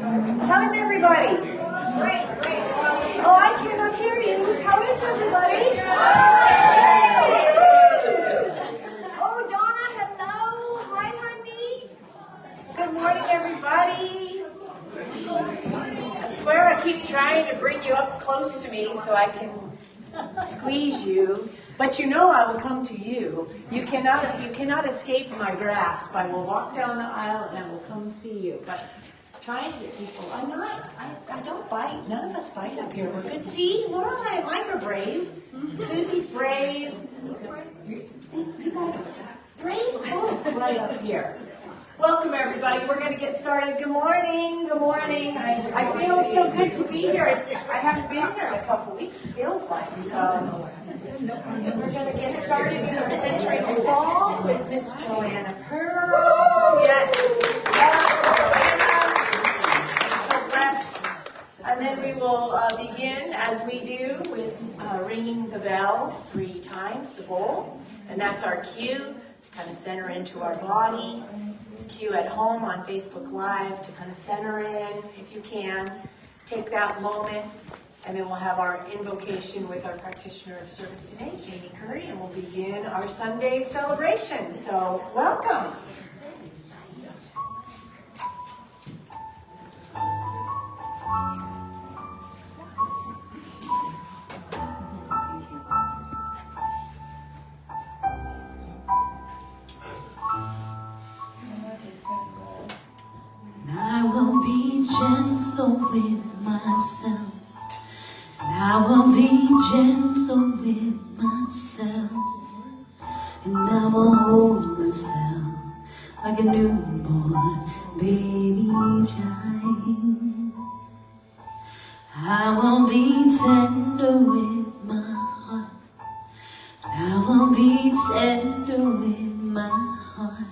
How is everybody? Great. Oh, I cannot hear you. How is everybody? Oh, Donna, hello. Hi, honey. Good morning, everybody. I swear I keep trying to bring you up close to me so I can squeeze you. But you know I will come to you. You cannot escape my grasp. I will walk down the aisle and I will come see you. But trying to get people. I don't bite. None of us bite up here. We're good. See, Laura and Mike are brave. Susie's brave. You guys are brave both right up here. Welcome, everybody. We're going to get started. Good morning. Good morning. I feel so good to be here. I haven't been here in a couple weeks, it feels like. So we're going to get started with our centering song with Miss Joanna Pearl. Yes. And then we will begin, as we do, with ringing the bell 3 times, the bowl. And that's our cue to kind of center into our body. Cue at home on Facebook Live to kind of center in, if you can. Take that moment. And then we'll have our invocation with our practitioner of service today, Jamie Curry, and we'll begin our Sunday celebration. So, welcome. I will be gentle with myself. I will be gentle with myself. And I will hold myself like a newborn baby child. I will be tender with my heart. I will be tender with my heart.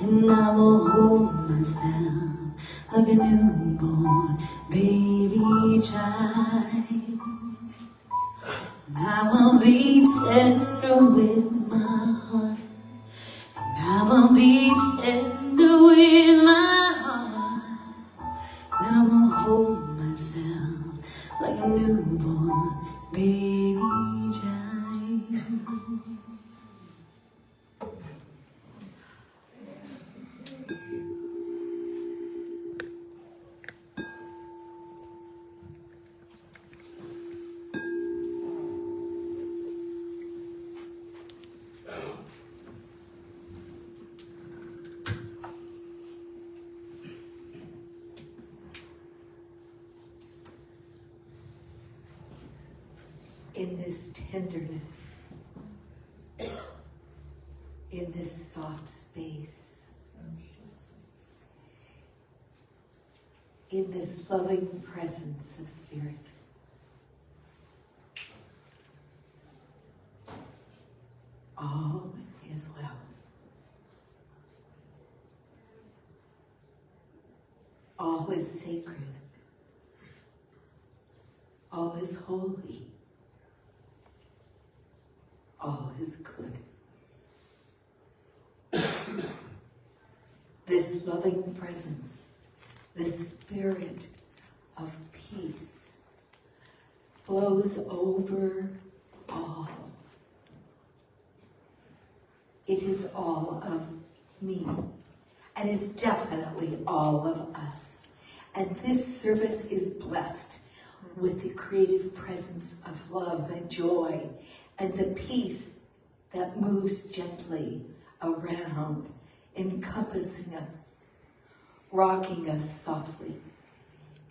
And I will hold myself like a newborn baby child. And I will be tender with my heart. And I will be tender with my heart. And I will hold myself like a newborn baby child. In this tenderness, in this soft space, in this loving presence of Spirit, all is well. All is sacred. All is holy. All is good. This loving presence, this spirit of peace flows over all. It is all of me, and is definitely all of us. And this service is blessed with the creative presence of love and joy and the peace that moves gently around, encompassing us, rocking us softly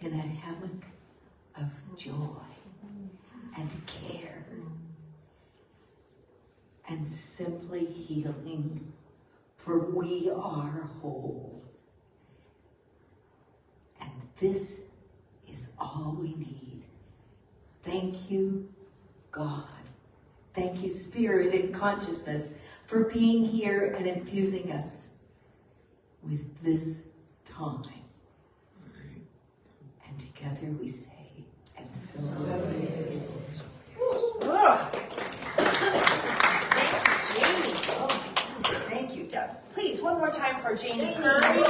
in a hammock of joy and care and simply healing, for we are whole. And this is all we need. Thank you, God. Thank you, Spirit and Consciousness, for being here and infusing us with this time. And together we say, and so it is. Thank you, Jamie. Oh my goodness, thank you, Doug. Please, one more time for Jamie Curry.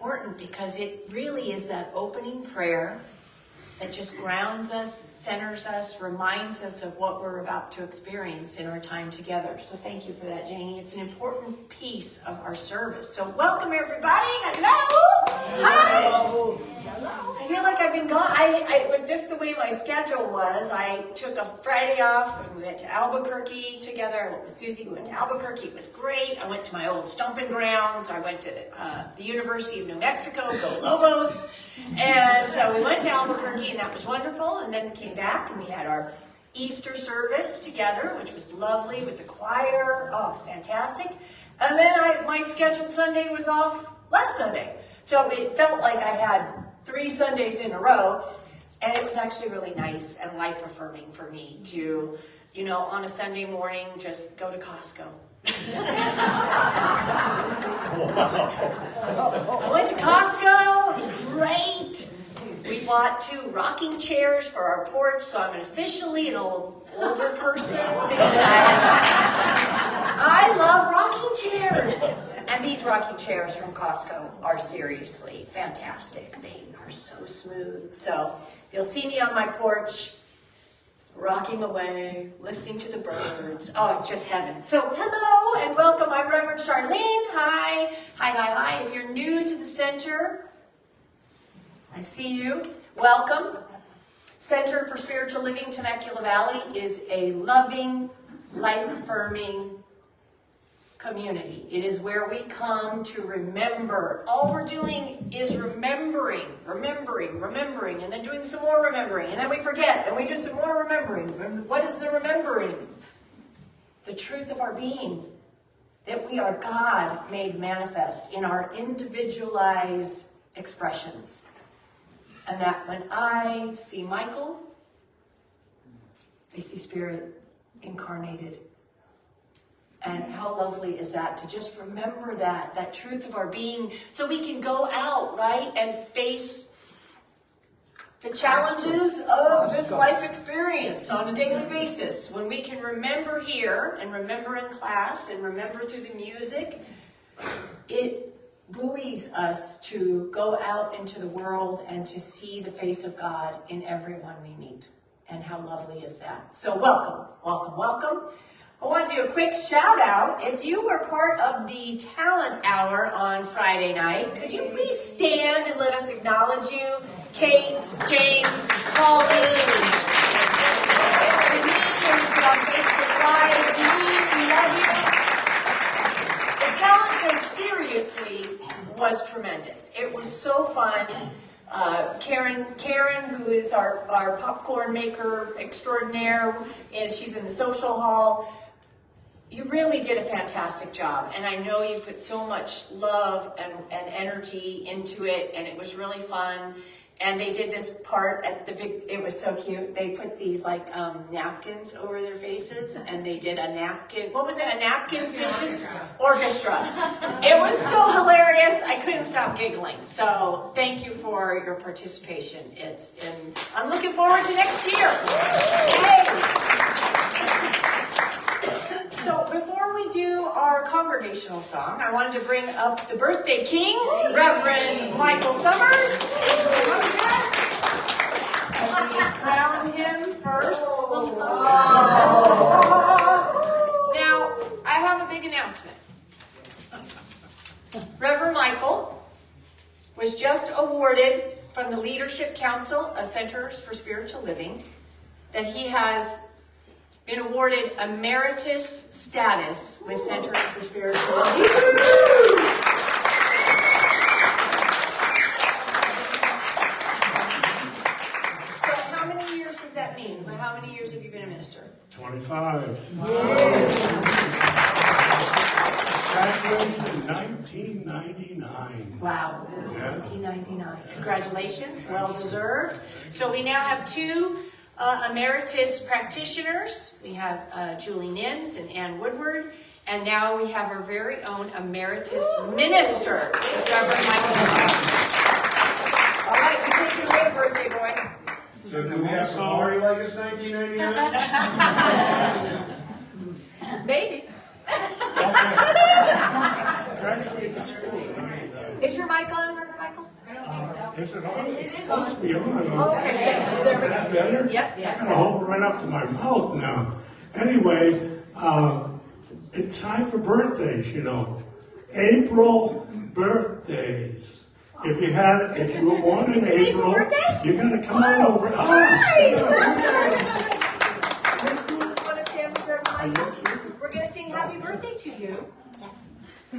important because it really is that opening prayer that just grounds us, centers us, reminds us of what we're about to experience in our time together. So thank you for that, Janie. It's an important piece of our service. So welcome, everybody. Hello. Hi. Hello. I feel like I've been gone. It was just the way my schedule was. I took a Friday off and we went to Albuquerque together. I went with Susie. We went to Albuquerque. It was great. I went to my old stomping grounds. I went to the University of New Mexico, go Lobos. And so we went to Albuquerque, and that was wonderful. And then came back, and we had our Easter service together, which was lovely with the choir. Oh, it was fantastic. And then my scheduled Sunday was off last Sunday. So it felt like I had 3 Sundays in a row. And it was actually really nice and life-affirming for me to, on a Sunday morning, just go to Costco. I went to Costco. It was great. We bought 2 rocking chairs for our porch, so I'm officially an older person because I love rocking chairs. And these rocking chairs from Costco are seriously fantastic. They are so smooth. So you'll see me on my porch, rocking away, listening to the birds. Oh, it's just heaven. So hello and welcome. I'm Reverend Charlene. Hi. Hi, hi, hi. If you're new to the center, I see you. Welcome. Center for Spiritual Living Temecula Valley is a loving, life-affirming community. It is where we come to remember. All we're doing is remembering, and then doing some more remembering, and then we forget, and we do some more remembering. What is the remembering? The truth of our being, that we are God made manifest in our individualized expressions. And that when I see Michael, I see Spirit incarnated. And how lovely is that to just remember that truth of our being, so we can go out, right, and face the challenges of this life experience on a daily basis. When we can remember here, and remember in class, and remember through the music, it buoys us to go out into the world and to see the face of God in everyone we meet. And how lovely is that? So welcome, welcome, welcome. I want to do a quick shout out. If you were part of the talent hour on Friday night, could you please stand and let us acknowledge you? Kate, James, Pauline, Denise on Facebook Live, we love you. The talent show seriously was tremendous. It was so fun. Karen, who is our popcorn maker extraordinaire, and she's in the social hall. You really did a fantastic job, and I know you put so much love and energy into it, and it was really fun. And they did this part at the big, it was so cute. They put these like napkins over their faces, and they did a napkin, what was it, a napkin symphony? Orchestra. It was so hilarious, I couldn't stop giggling. So thank you for your participation. I'm looking forward to next year. Yay! So before we do our congregational song, I wanted to bring up the birthday king, Reverend Michael Summers. As we crown him first. Now, I have a big announcement. Reverend Michael was just awarded from the Leadership Council of Centers for Spiritual Living that he has been awarded emeritus status with Centers for Spiritual Living. So how many years does that mean? How many years have you been a minister? 25. Graduated in 1999. Wow, Yeah. 1999. Congratulations, well deserved. So we now have 2 emeritus practitioners. We have Julie Nims and Ann Woodward, and now we have our very own emeritus minister, Reverend Michael. All right, you take it away, birthday boy. So do we have to party like it's 1999? Maybe. Graduated school. Is your mic on, Reverend Michael? Is it on? It is It's supposed to be on. Okay, there we Is that better? go. Yep. I gotta hold it right up to my mouth now. Anyway, it's time for birthdays, you know. April birthdays. If you were born in April, you gotta come on over. Want to stand for Michael? We're going to sing happy birthday to you. Okay,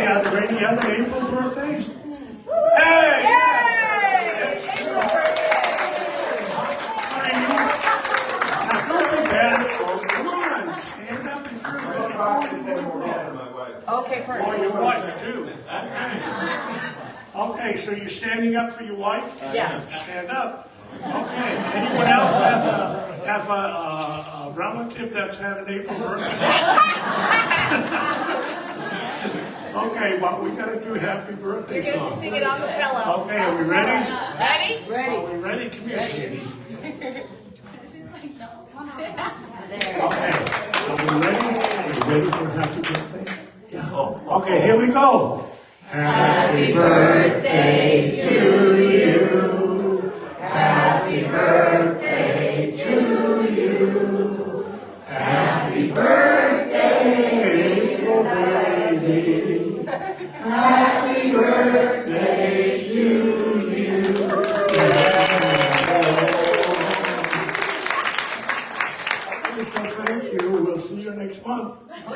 are there any other April birthdays? Hey! That's true. Now, don't be bad. Come on, stand up and Okay, perfect. Oh, your wife too. Okay, so you're standing up for your wife? Yes. Stand up. Okay. Anyone else has a relative that's had an April birthday? Okay, well, we got to do happy birthday You're going to song. sing it a cappella. Okay, are we ready? Ready? Are we ready? Come here, Sandy. Okay, are we ready? Are you ready for happy birthday? Yeah. Okay, here we go. Happy birthday to you. Happy birthday to you. Happy birthday, April baby. Happy birthday to you. Okay, so thank you. We'll see you next month. Michael,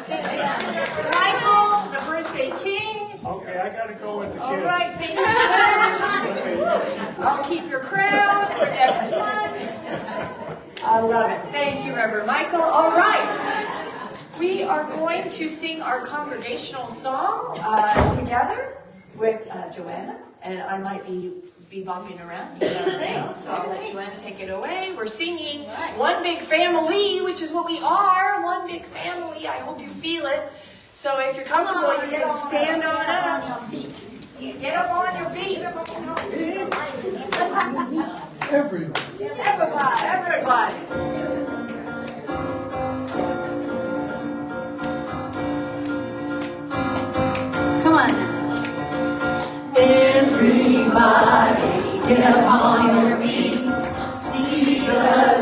the birthday king. Okay, I gotta go with the kids. All right, thank you. I'll keep your crown for next month. I love it. Thank you, Reverend Michael. All right. We are going to sing our congregational song together with Joanna, and I might be bumping around. You never know, so I'll let Joanna take it away. We're singing One Big Family, which is what we are. One big family. I hope you feel it. So if you're comfortable, you can stand on up. Get up on your feet. Everybody. Come on now. Everybody, get up on your feet. See the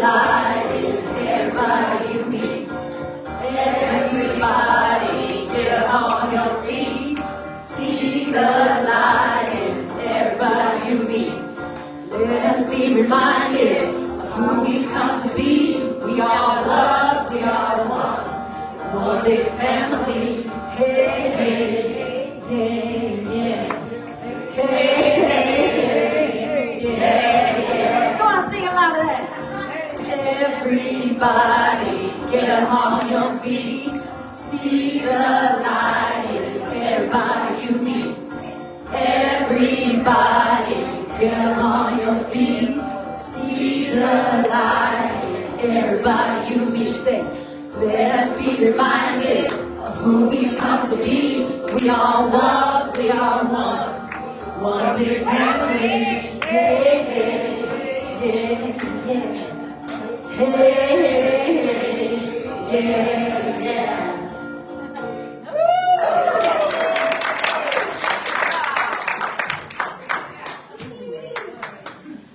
light in everybody you meet. Everybody, get up on your feet. See the light in everybody you meet. Let us be reminded of who we've come to be. We are love, we are one. One big family. Hey, hey, hey, yeah. Hey, hey, yeah. Go on, sing it louder. Everybody, get up on your feet. See the light in everybody you meet. Everybody, get up on your feet. See the light in everybody you meet. Say, let us be reminded of who we've come to be. We are one, we are one. One big family. Hey, hey, yeah, yeah. Hey, hey, yeah, yeah.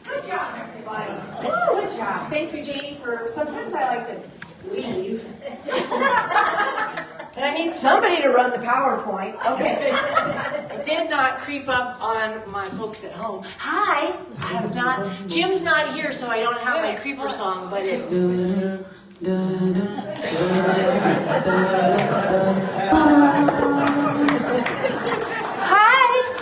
Good job, everybody. Good job. Thank you, Janie, for sometimes I like to leave. And I need somebody to run the PowerPoint. Okay. I did not creep up on my folks at home. Hi. I have not. Jim's not here, so I don't have my creeper song, but it's. Hi.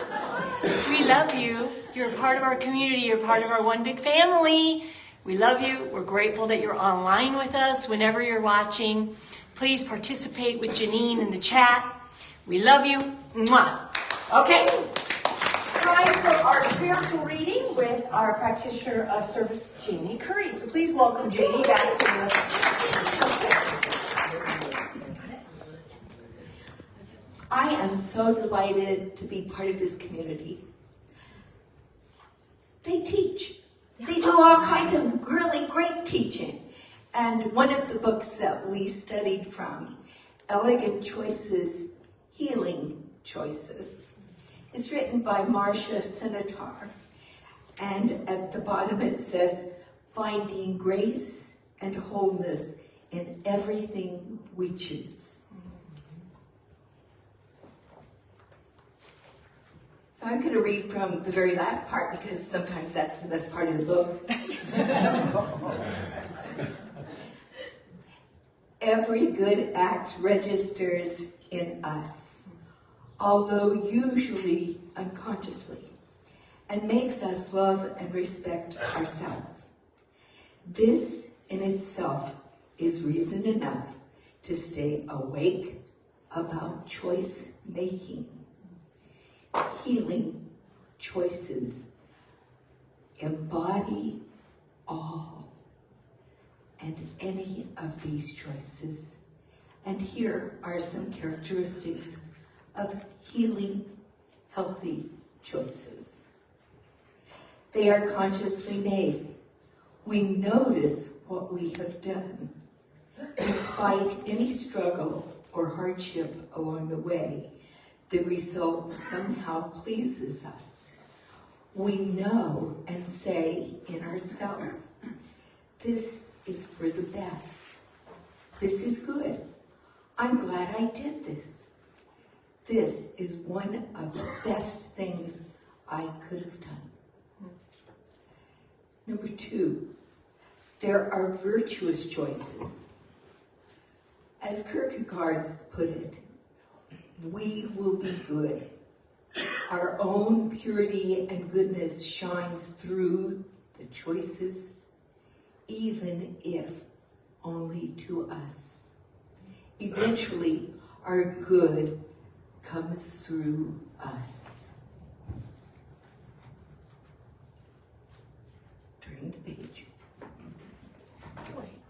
We love you. You're a part of our community. You're part of our one big family. We love you. We're grateful that you're online with us whenever you're watching. Please participate with Janine in the chat. We love you. Mwah. Okay. It's time for our spiritual reading with our practitioner of service, Janie Curry. So please welcome Janie back to the... I am so delighted to be part of this community. They teach. They do all kinds of really great teaching. And one of the books that we studied from, Elegant Choices, he choices. It's written by Marcia Sinatar, and at the bottom it says, finding grace and wholeness in everything we choose. So I'm going to read from the very last part because sometimes that's the best part of the book. Every good act registers in us, although usually unconsciously, and makes us love and respect ourselves. This in itself is reason enough to stay awake about choice making. Healing choices embody all and any of these choices. And here are some characteristics of healing, healthy choices. They are consciously made. We notice what we have done. Despite any struggle or hardship along the way, the result somehow pleases us. We know and say in ourselves, this is for the best. This is good. I'm glad I did this. This is one of the best things I could have done. Number 2, there are virtuous choices. As Kierkegaard put it, we will be good. Our own purity and goodness shines through the choices, even if only to us. Eventually, our good comes through us. Turning the page. Wait.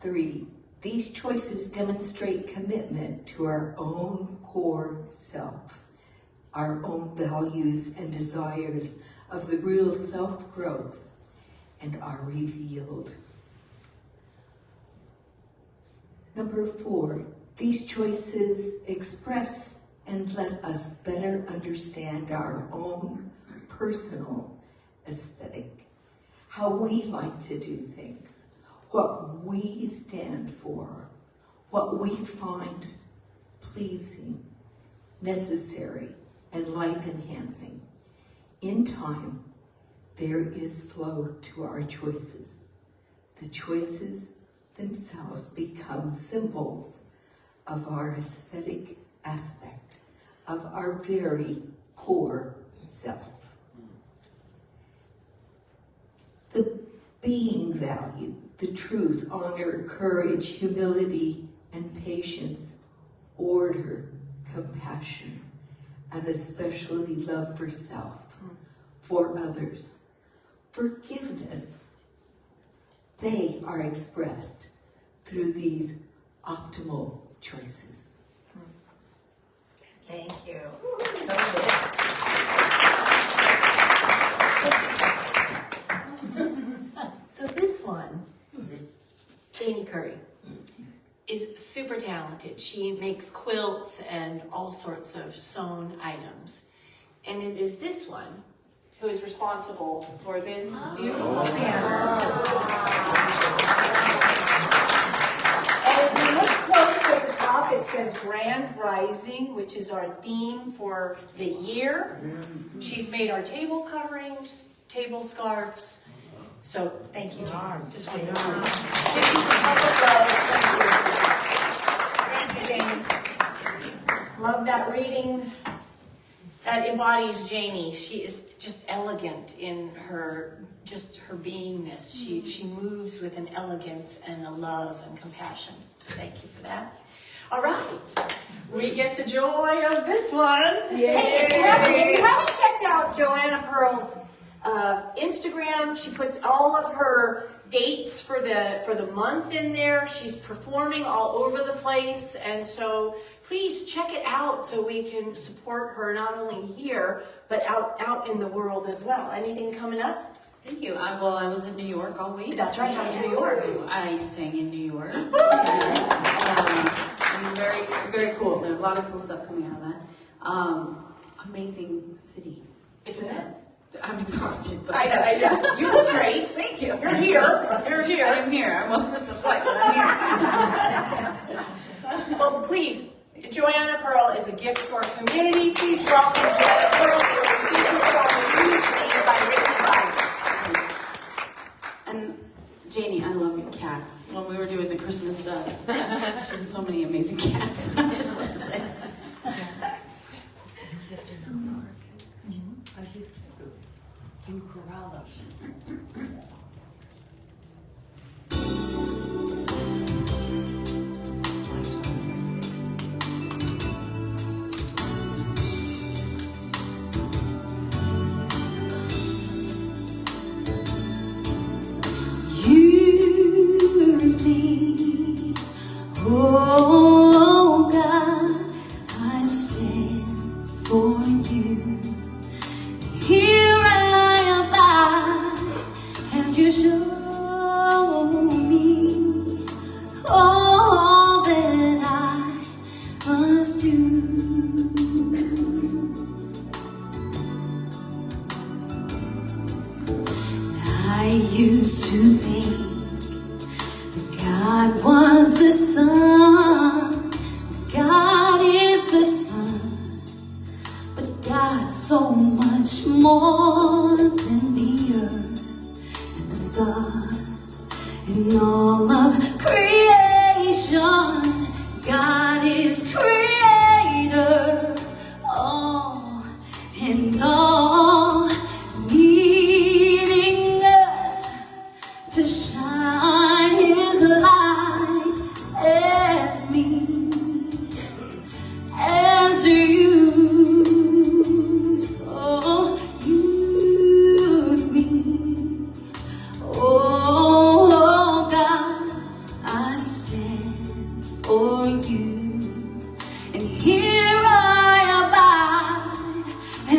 3, these choices demonstrate commitment to our own core self, our own values and desires of the real self-growth, and are revealed. Number 4, these choices express and let us better understand our own personal aesthetic, how we like to do things, what we stand for, what we find pleasing, necessary, and life-enhancing. In time, there is flow to our choices. The choices themselves become symbols of our aesthetic aspect, of our very core self. The being value, the truth, honor, courage, humility, and patience, order, compassion, and especially love for self, for others, forgiveness, they are expressed through these optimal choices. Thank you. So this one, Janie Curry, is super talented. She makes quilts and all sorts of sewn items. And it is this one who is responsible for this beautiful banner. And if you look close at the top, it says Grand Rising, which is our theme for the year. She's made our table coverings, table scarves. So thank you, Jane. Just want to give you some public love. Thank you, Jane. Love that reading. That embodies Janie. She is just elegant in her beingness. She moves with an elegance and a love and compassion. So thank you for that. All right, we get the joy of this one. Yay. Hey, if you haven't checked out Joanna Pearl's Instagram, she puts all of her dates for the month in there. She's performing all over the place, and so please check it out so we can support her not only here but out in the world as well. Anything coming up? Thank you. Well, I was in New York all week. That's right. How was New York? I sang in New York. It was very, very cool. There are a lot of cool stuff coming out of that. Amazing city. Isn't it? I'm exhausted. But I know. You look great. Thank you. You're here. You're here. I'm here. I almost missed the flight, but I'm here. Well, please, Joanna Pearl is a gift to our community. Please welcome Joanna Pearl to the feature song Use Me by Ricky Bobby. And Janie, I love your cats. When we were doing the Christmas stuff, she has so many amazing cats. I just want to say. Use me, oh God, I stand for you. Here I abide as you show me all that I must do. I used to think that God was the sun, God is the sun, but God's so much more than the earth and the stars and all of creation. God is creator, all and all, needing us to shine His light as me, as you. So use me, oh God, I stand for you. And here I abide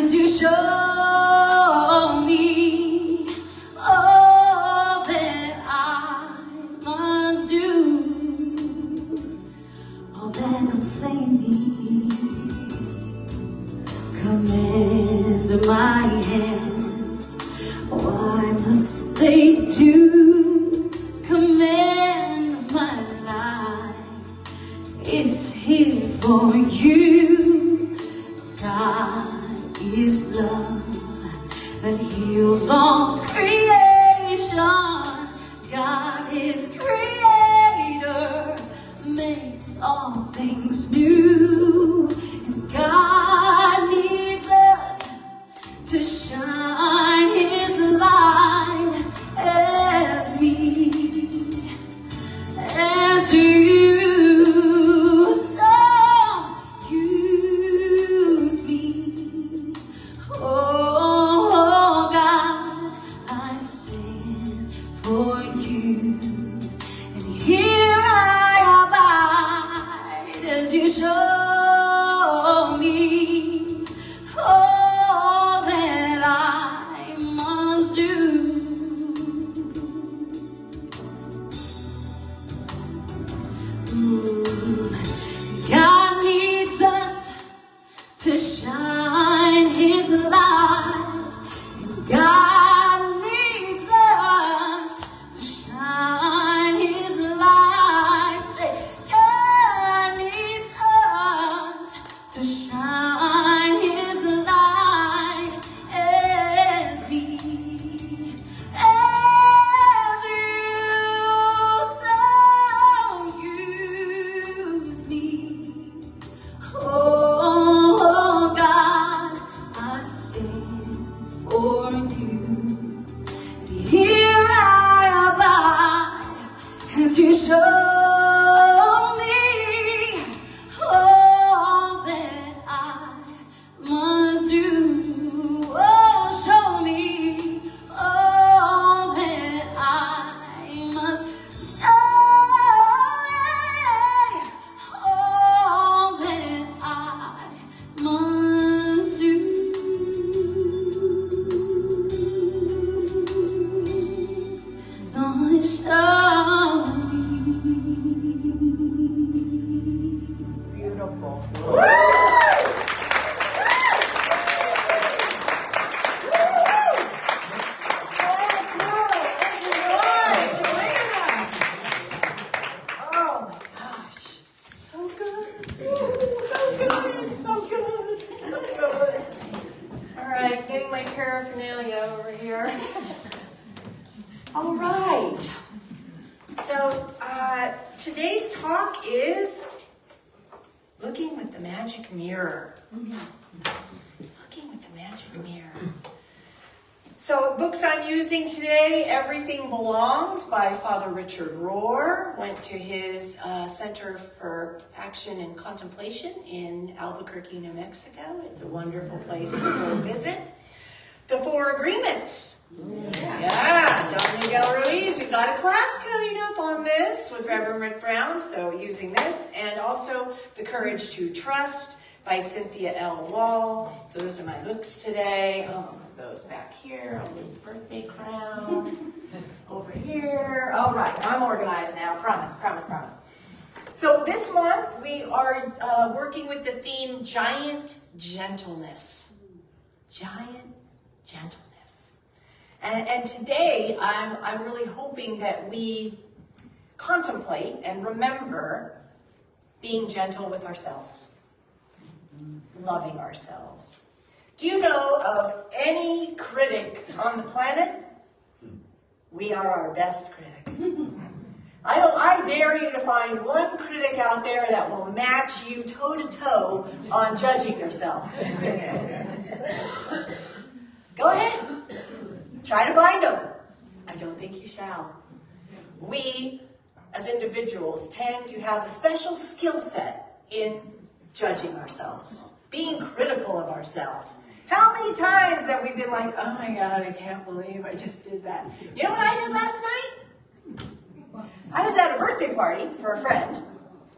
as you show me all that I must do, all that I'm saying is command my hands. Why must they do? Command my life. It's here for you. God is love that heals all creation. God is creator, makes all things new. And God needs us to shine His light as me, as you. So use me, oh God, I stand for you. And here I abide as you show me all that I must do. God needs us to shine His light. And God needs us to shine His light. Say, God needs us to shine His light as me, as you. So use me, oh God, I stand for you. And here I abide as you show me all that I must do. Oh, show me all that I must say, all that I must do. Today's talk is looking with the magic mirror. Looking with the magic mirror. So books I'm using today, Everything Belongs by Father Richard Rohr. Went to his Center for Action and Contemplation in Albuquerque, New Mexico. It's a wonderful place to go visit. The Four Agreements. Yeah, Don Miguel Ruiz. We've got a class coming up on this with Reverend Rick Brown, so using this. And also The Courage to Trust by Cynthia L. Wall. So those are my books today. I'll put those back here. I'll move the birthday crown over here. All right, I'm organized now. Promise. So this month we are working with the theme Giant Gentleness. Giant Gentleness. And today I'm really hoping that we contemplate and remember being gentle with ourselves, loving ourselves. Do you know of any critic on the planet? We are our best critic. I dare you to find one critic out there that will match you toe to toe on judging yourself. Go ahead. Try to find them. I don't think you shall. We, as individuals, tend to have a special skill set in judging ourselves, being critical of ourselves. How many times have we been like, oh my God, I can't believe I just did that. You know what I did last night? I was at a birthday party for a friend,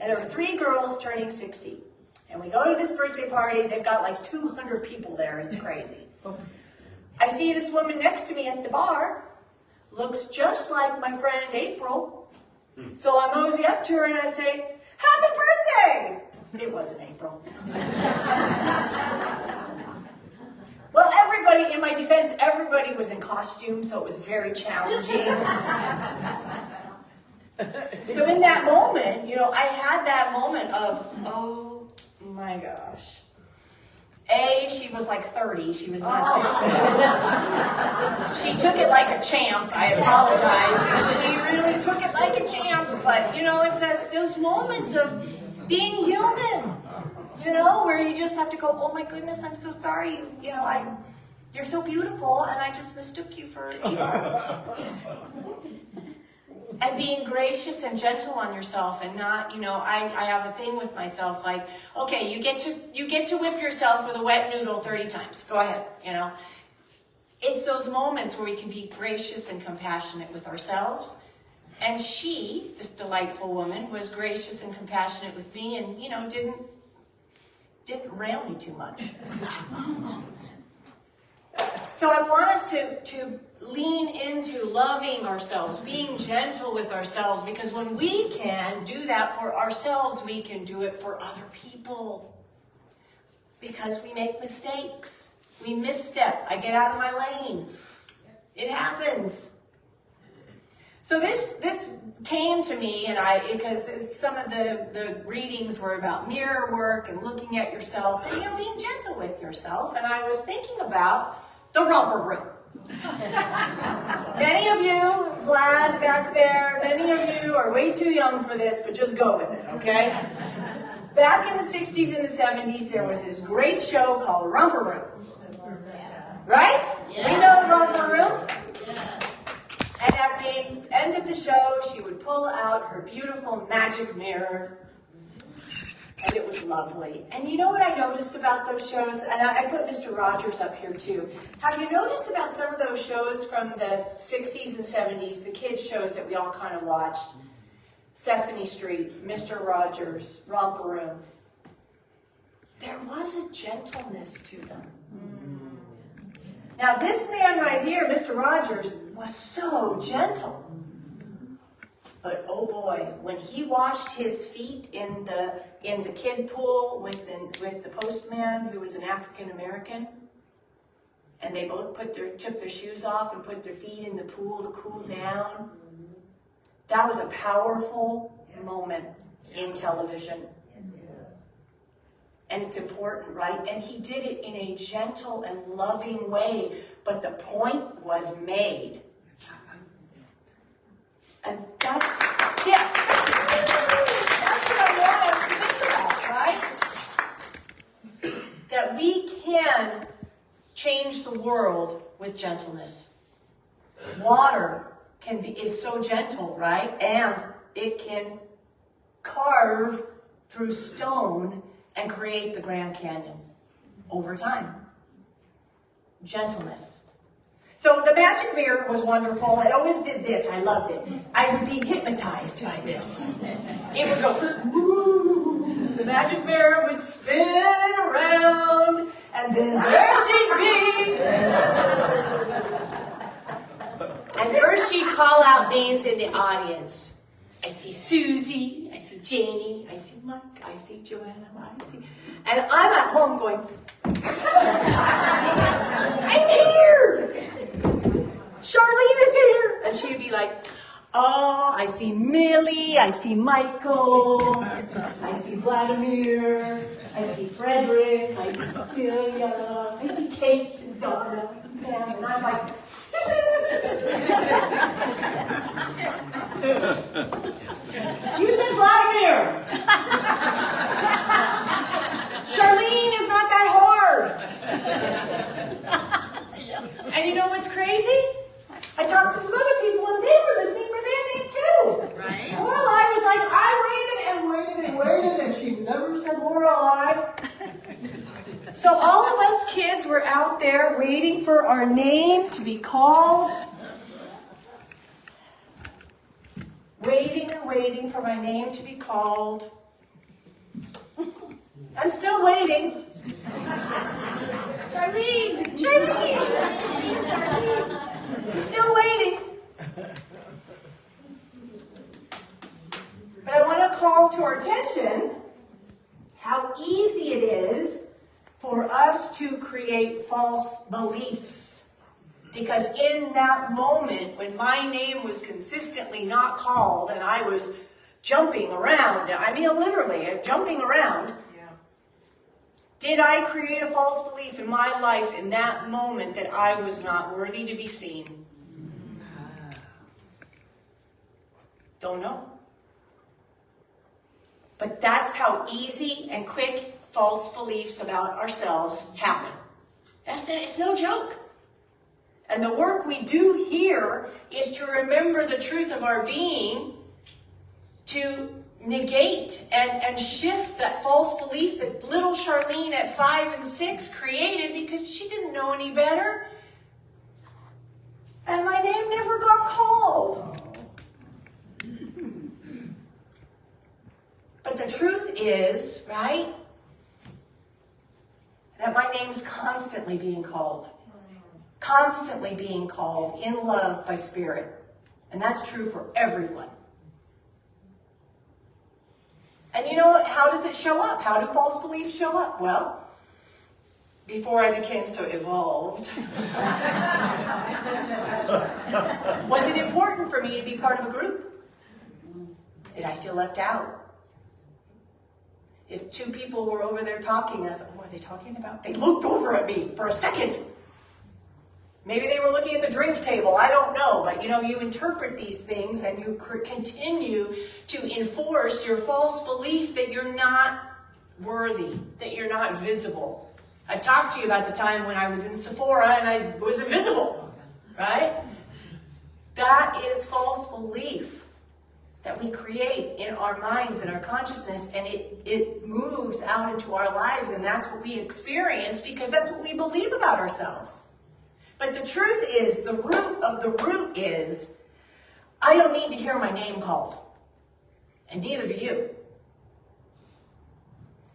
and there were 3 girls turning 60. And we go to this birthday party, they've got like 200 people there, it's crazy. I see this woman next to me at the bar, looks just like my friend April. So I mosey up to her and I say, happy birthday! It wasn't April. Well, everybody, in my defense, everybody was in costume, so it was very challenging. So in that moment, I had that moment of, oh my gosh. She was like 30. She was not 60. She took it like a champ. I apologize. She really took it like a champ. But, it's those moments of being human, where you just have to go, oh my goodness, I'm so sorry. You're so beautiful, and I just mistook you for And being gracious and gentle on yourself, and not, I have a thing with myself, like, okay, you get to whip yourself with a wet noodle 30 times. Go ahead, It's those moments where we can be gracious and compassionate with ourselves. And she, this delightful woman, was gracious and compassionate with me, and, didn't rail me too much. So I want us to lean into loving ourselves, being gentle with ourselves, because when we can do that for ourselves, we can do it for other people. Because we make mistakes. We misstep. I get out of my lane. It happens. So this came to me, because some of the readings were about mirror work and looking at yourself and, being gentle with yourself. And I was thinking about the romper room. Many of you, Vlad back there, many of you are way too young for this, but just go with it, okay? Back in the 60s and the 70s, there was this great show called Romper Room. Right? Yeah. We know the Romper Room. And at the end of the show, she would pull out her beautiful magic mirror. And it was lovely. And you know what I noticed about those shows? And I put Mr. Rogers up here too. Have you noticed about some of those shows from the 60s and 70s, the kids shows that we all kind of watched? Sesame Street, Mr. Rogers, Romper Room. There was a gentleness to them. Now this man right here, Mr. Rogers, was so gentle. But oh boy, when he washed his feet in the kid pool with the postman, who was an African American, and they both took their shoes off and put their feet in the pool to cool down, that was a powerful moment in television. And it's important, right? And he did it in a gentle and loving way, but the point was made. And that's, yes. with gentleness. Water is so gentle, right? And it can carve through stone and create the Grand Canyon over time. Gentleness. So the magic mirror was wonderful. It always did this. I loved it. I would be hypnotized by this. It would go, woo. The magic mirror would spin around, and then there she'd be. And first she'd call out names in the audience. I see Susie, I see Janie, I see Mike, I see Joanna, I see. And I'm at home going, I'm here! Charlene is here! And she'd be like, oh, I see Millie, I see Michael, I see Vladimir, I see Frederick, I see Cecilia, I see Kate and Donna and Pam, and I'm like, you said Vladimir! Charlene is not that hard! And you know what's crazy? I talked to some other people and they were listening for their name too. Right. Well, I was like, I waited and waited and waited and she never said Lorelei. So all of us kids were out there waiting for our name to be called. Waiting and waiting for my name to be called. I'm still waiting. Charlene! I'm still waiting. But I want to call to our attention how easy it is for us to create false beliefs. Because in that moment, when my name was consistently not called and I was jumping around, I mean literally jumping around, did I create a false belief in my life in that moment that I was not worthy to be seen? Don't know. But that's how easy and quick false beliefs about ourselves happen. It's no joke. And the work we do here is to remember the truth of our being, to negate and shift that false belief that little Charlene at 5 and 6 created because she didn't know any better. And my name never got called. But the truth is, right, that my name's constantly being called. Constantly being called in love by Spirit. And that's true for everyone. And you know what? How does it show up? How do false beliefs show up? Well, before I became so evolved, was it important for me to be part of a group? Did I feel left out? If 2 people were over there talking, I thought, what are they talking about? They looked over at me for a second. Maybe they were looking at the drink table. I don't know. But, you interpret these things and you continue to enforce your false belief that you're not worthy, that you're not visible. I've talked to you about the time when I was in Sephora and I was invisible, right? That is false belief that we create in our minds and our consciousness, and it moves out into our lives, and that's what we experience because that's what we believe about ourselves. But the truth is, the root of the root is, I don't need to hear my name called. And neither do you.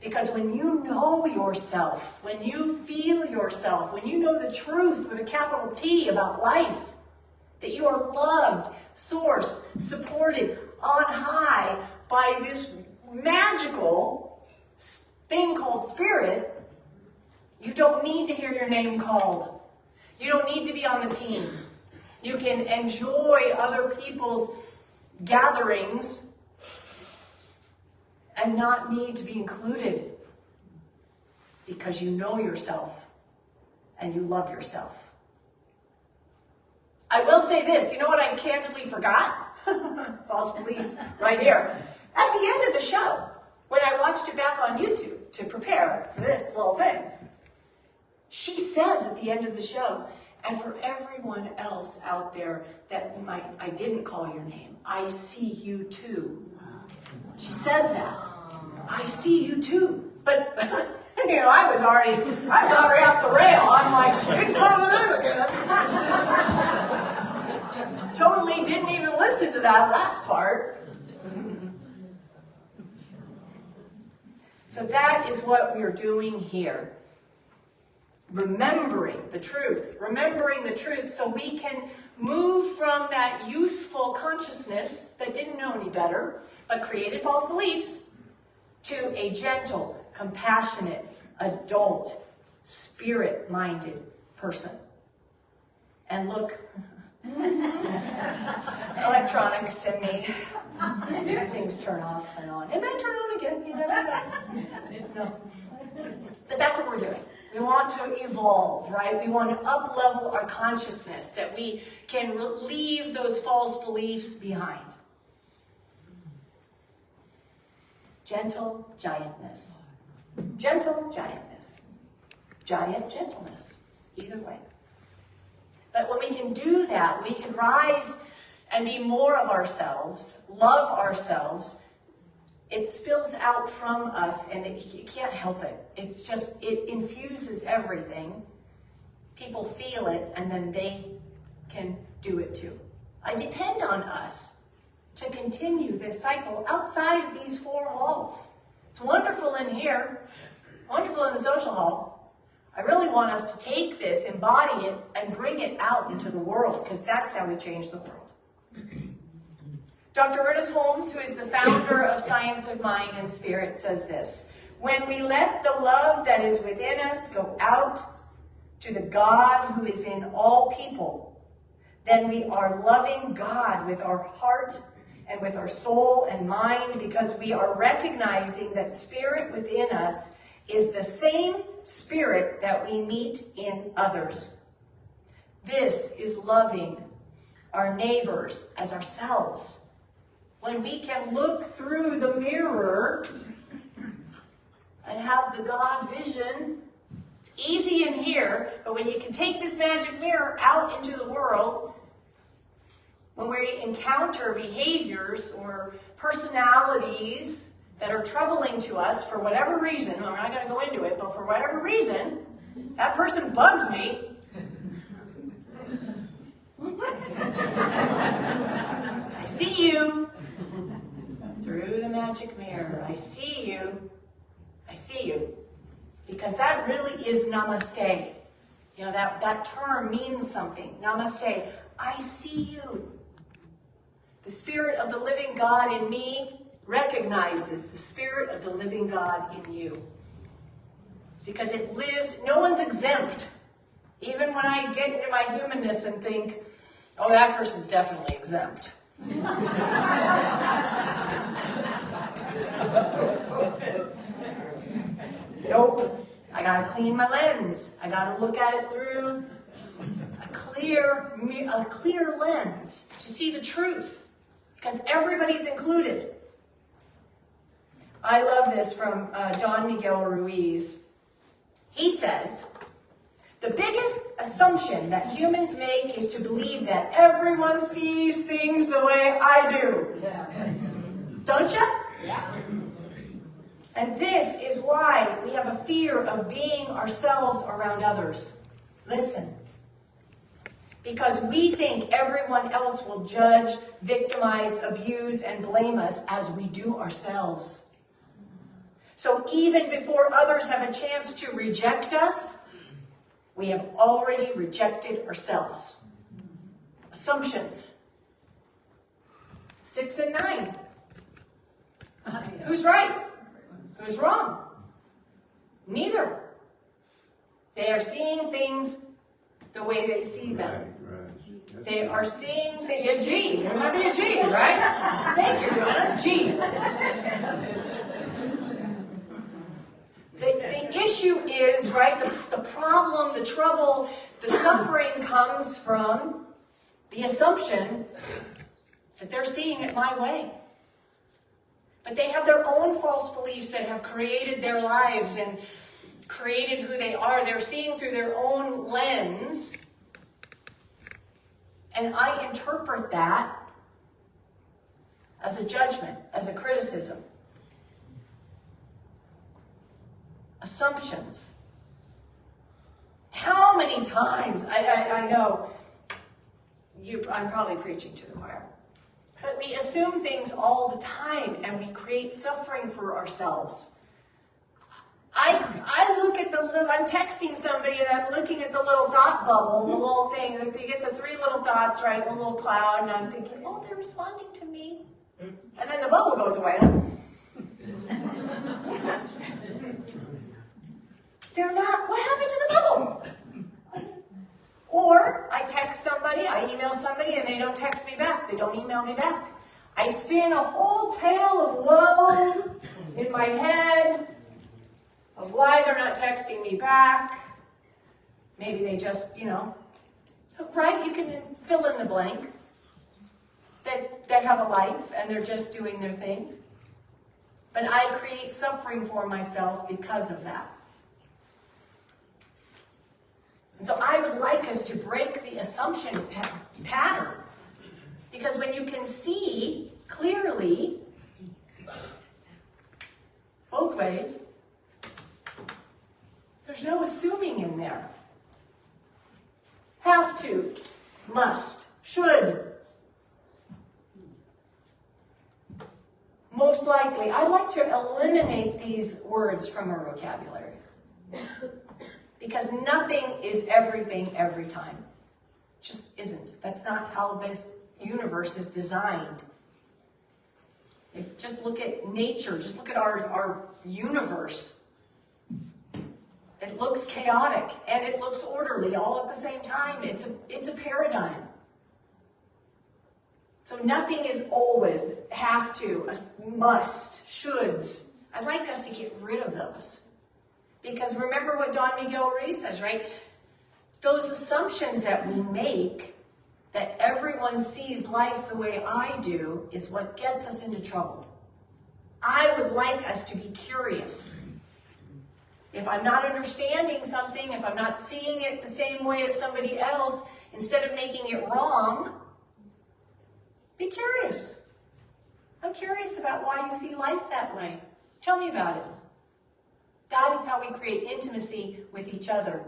Because when you know yourself, when you feel yourself, when you know the truth with a capital T about life, that you are loved, sourced, supported on high by this magical thing called Spirit, you don't need to hear your name called. You don't need to be on the team. You can enjoy other people's gatherings and not need to be included because you know yourself and you love yourself. I will say this, you know what I candidly forgot? False belief right here. At the end of the show, when I watched it back on YouTube to prepare for this little thing, she says at the end of the show, And for everyone else out there that I didn't call your name, I see you too. She says that. I see you too. But, I was already off the rail. I'm like, she didn't call my name again. Totally didn't even listen to that last part. So that is what we're doing here. Remembering the truth so we can move from that youthful consciousness that didn't know any better, but created false beliefs, to a gentle, compassionate, adult, spirit-minded person. And look, electronics and me, things turn off and on. It may turn on again, you never know. No. But that's what we're doing. We want to evolve, right? We want to up-level our consciousness, that we can leave those false beliefs behind. Gentle giantness. Gentle giantness. Giant gentleness. Either way. But when we can do that, we can rise and be more of ourselves, love ourselves. It spills out from us, and you can't help it. It's just, it infuses everything. People feel it, and then they can do it too. I depend on us to continue this cycle outside of these four walls. It's wonderful in here, wonderful in the social hall. I really want us to take this, embody it, and bring it out into the world, because that's how we change the world. Dr. Ernest Holmes, who is the founder of Science of Mind and Spirit, says this: when we let the love that is within us go out to the God who is in all people, then we are loving God with our heart and with our soul and mind, because we are recognizing that spirit within us is the same spirit that we meet in others. This is loving our neighbors as ourselves. When we can look through the mirror and have the God vision, it's easy in here, but when you can take this magic mirror out into the world, when we encounter behaviors or personalities that are troubling to us for whatever reason, we're not going to go into it, but for whatever reason, that person bugs me. I see you through the magic mirror. I see you. I see you. Because that really is namaste. You know, that term means something. Namaste. I see you. The spirit of the living God in me recognizes the spirit of the living God in you. Because it lives, no one's exempt. Even when I get into my humanness and think, oh, that person's definitely exempt. Nope. I gotta clean my lens. I gotta look at it through a clear lens to see the truth. Because everybody's included. I love this from Don Miguel Ruiz. He says, the biggest assumption that humans make is to believe that everyone sees things the way I do. Yeah. Don't you? Yeah. And this is why we have a fear of being ourselves around others. Listen. Because we think everyone else will judge, victimize, abuse, and blame us as we do ourselves. So even before others have a chance to reject us, we have already rejected ourselves. Assumptions. 6 and 9. Who's right? Who's wrong? Neither. They are seeing things the way they see them. They are seeing things. G. There might be a G, right? Thank you, Joanna. G. The issue is, right, the problem, the trouble, the suffering comes from the assumption that they're seeing it my way. But they have their own false beliefs that have created their lives and created who they are. They're seeing through their own lens, And I interpret that as a judgment, as a criticism. Assumptions. How many times, I know, I'm probably preaching to the choir, but we assume things all the time and we create suffering for ourselves. I look at the little, I'm texting somebody and I'm looking at the little dot bubble, the little thing, you get the three little dots, right, the little cloud, and I'm thinking, oh, they're responding to me. And then the bubble goes away. They're not, what happened to the bubble? Or I text somebody, I email somebody, and they don't text me back. They don't email me back. I spin a whole tale of woe in my head of why they're not texting me back. Maybe they just, right? You can fill in the blank. That have a life and they're just doing their thing. But I create suffering for myself because of that. And so I would like us to break the assumption pattern. Because when you can see clearly, both ways, there's no assuming in there. Have to, must, should. Most likely. I like to eliminate these words from our vocabulary. Because nothing is everything every time. Just isn't. That's not how this universe is designed. Just look at nature, just look at our universe. It looks chaotic and it looks orderly all at the same time. It's a paradigm. So nothing is always have to, must, shoulds. I'd like us to get rid of those. Because remember what Don Miguel Ruiz says, right? Those assumptions that we make, that everyone sees life the way I do, is what gets us into trouble. I would like us to be curious. If I'm not understanding something, if I'm not seeing it the same way as somebody else, instead of making it wrong, be curious. I'm curious about why you see life that way. Tell me about it. That is how we create intimacy with each other.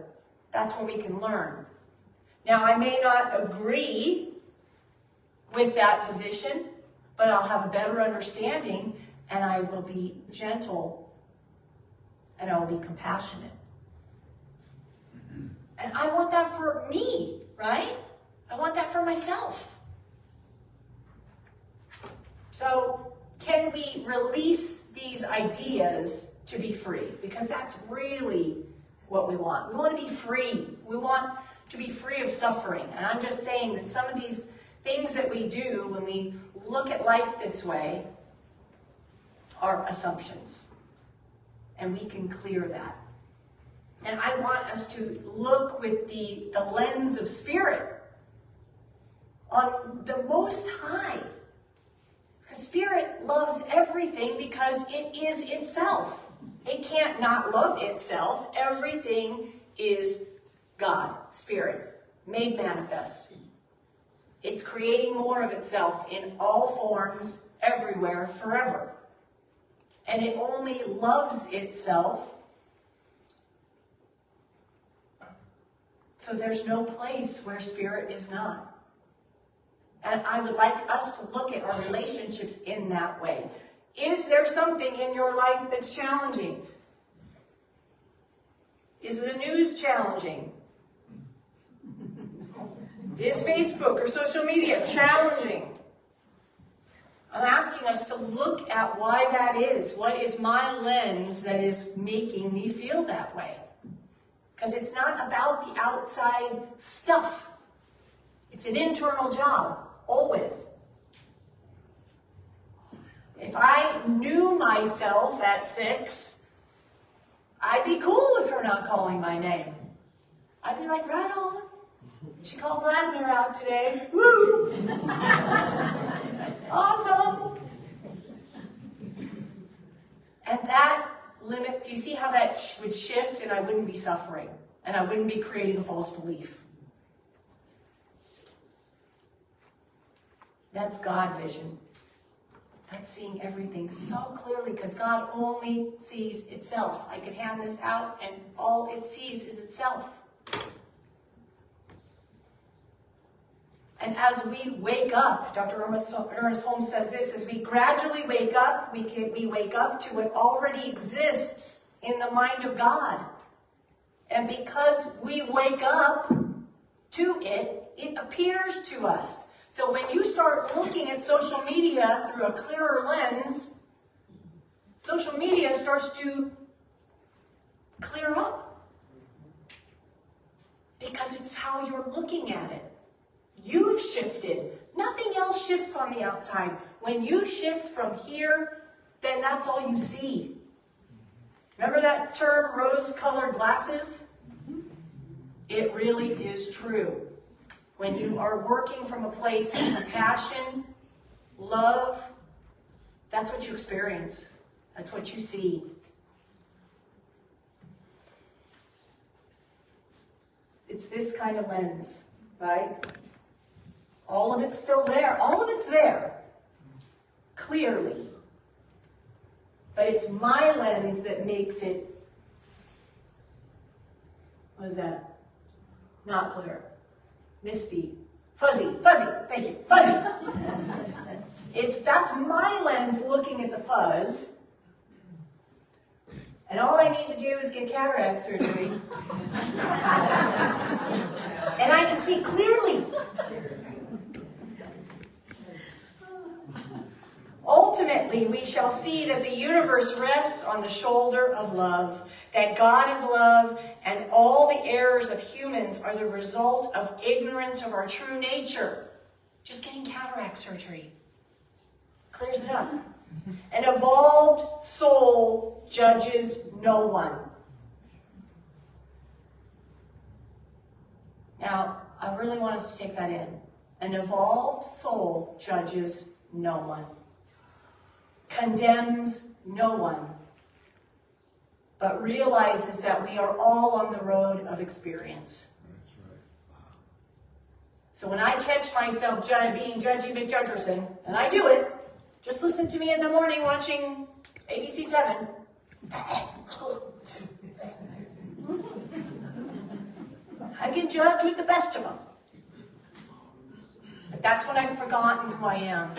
That's where we can learn. Now, I may not agree with that position, but I'll have a better understanding, and I will be gentle, and I will be compassionate. And I want that for me, right? I want that for myself. So, can we release these ideas to be free? Because that's really what we want. We want to be free. We want to be free of suffering. And I'm just saying that some of these things that we do when we look at life this way are assumptions. And we can clear that. And I want us to look with the lens of spirit on the Most High. Because spirit loves everything because it is itself. It can't not love itself. Everything is God, spirit, made manifest. It's creating more of itself in all forms, everywhere, forever. And it only loves itself. So there's no place where spirit is not. And I would like us to look at our relationships in that way. Is there something in your life that's challenging? Is the news challenging? Is Facebook or social media challenging? I'm asking us to look at why that is. What is my lens that is making me feel that way? Because it's not about the outside stuff. It's an internal job, always. If I knew myself at 6, I'd be cool with her not calling my name. I'd be like, right on. She called Vladimir out today. Woo! Awesome. And that limits, you see how that would shift, and I wouldn't be suffering, and I wouldn't be creating a false belief. That's God vision. That's seeing everything so clearly because God only sees itself. I could hand this out and all it sees is itself. And as we wake up, Dr. Ernest Holmes says this, as we gradually wake up, we wake up to what already exists in the mind of God. And because we wake up to it, it appears to us. So when you start looking at social media through a clearer lens, social media starts to clear up. Because it's how you're looking at it. You've shifted. Nothing else shifts on the outside. When you shift from here, then that's all you see. Remember that term, rose-colored glasses? It really is true. When you are working from a place of compassion, love, that's what you experience. That's what you see. It's this kind of lens, right? All of it's still there. All of it's there. Clearly. But it's my lens that makes it, what is that? Not clear. Misty. Fuzzy. Thank you. Fuzzy. That's my lens looking at the fuzz. And all I need to do is get cataract surgery. And I can see clearly. Ultimately, we shall see that the universe rests on the shoulder of love, that God is love, and all the errors of humans are the result of ignorance of our true nature. Just getting cataract surgery clears it up. An evolved soul judges no one. Now, I really want us to take that in. An evolved soul judges no one. Condemns no one, but realizes that we are all on the road of experience. That's right. So when I catch myself being Judgy McJudgerson, and I do it, just listen to me in the morning watching ABC 7. I can judge with the best of them. But that's when I've forgotten who I am.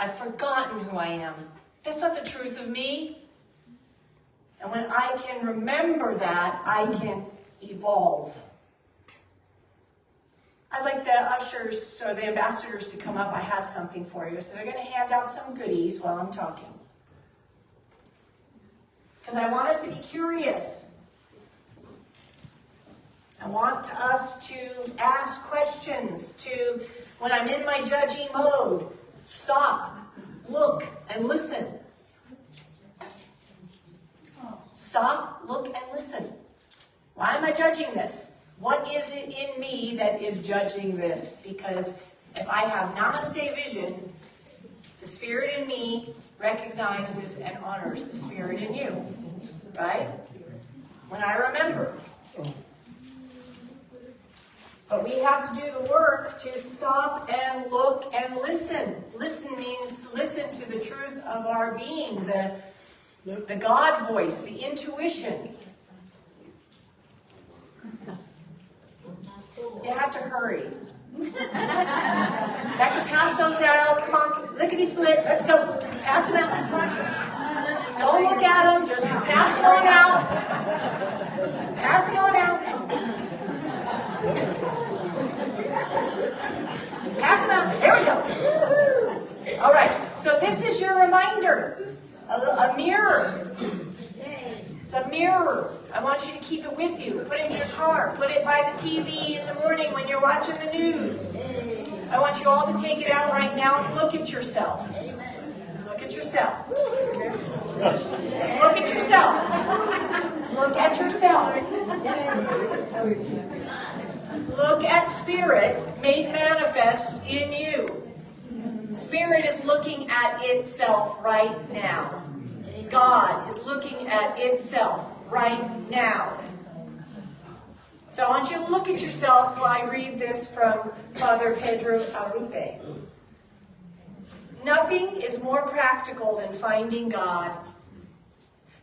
I've forgotten who I am. That's not the truth of me. And when I can remember that, I can evolve. I'd like the ushers or the ambassadors to come up. I have something for you. So they're going to hand out some goodies while I'm talking. Because I want us to be curious. I want us to ask questions, to, when I'm in my judging mode, stop, look, and listen. Stop, look, and listen. Why am I judging this? What is it in me that is judging this? Because if I have namaste vision, the spirit in me recognizes and honors the spirit in you. Right? When I remember. But we have to do the work to stop and look and listen. Listen means listen to the truth of our being, the God voice, the intuition. You have to hurry. Back to pass those out. Come on, lickety split. Let's go. Pass them out. Don't look at them. Just pass them on out. Pass them on out. Pass them out. There we go. All right. So this is your reminder. A mirror. It's a mirror. I want you to keep it with you. Put it in your car. Put it by the TV in the morning when you're watching the news. I want you all to take it out right now and look at yourself. Look at yourself. Look at yourself. Look at yourself. Look at Spirit made manifest in you. Spirit is looking at itself right now. God is looking at itself right now. So I want you to look at yourself while I read this from Father Pedro Arrupe. Nothing is more practical than finding God,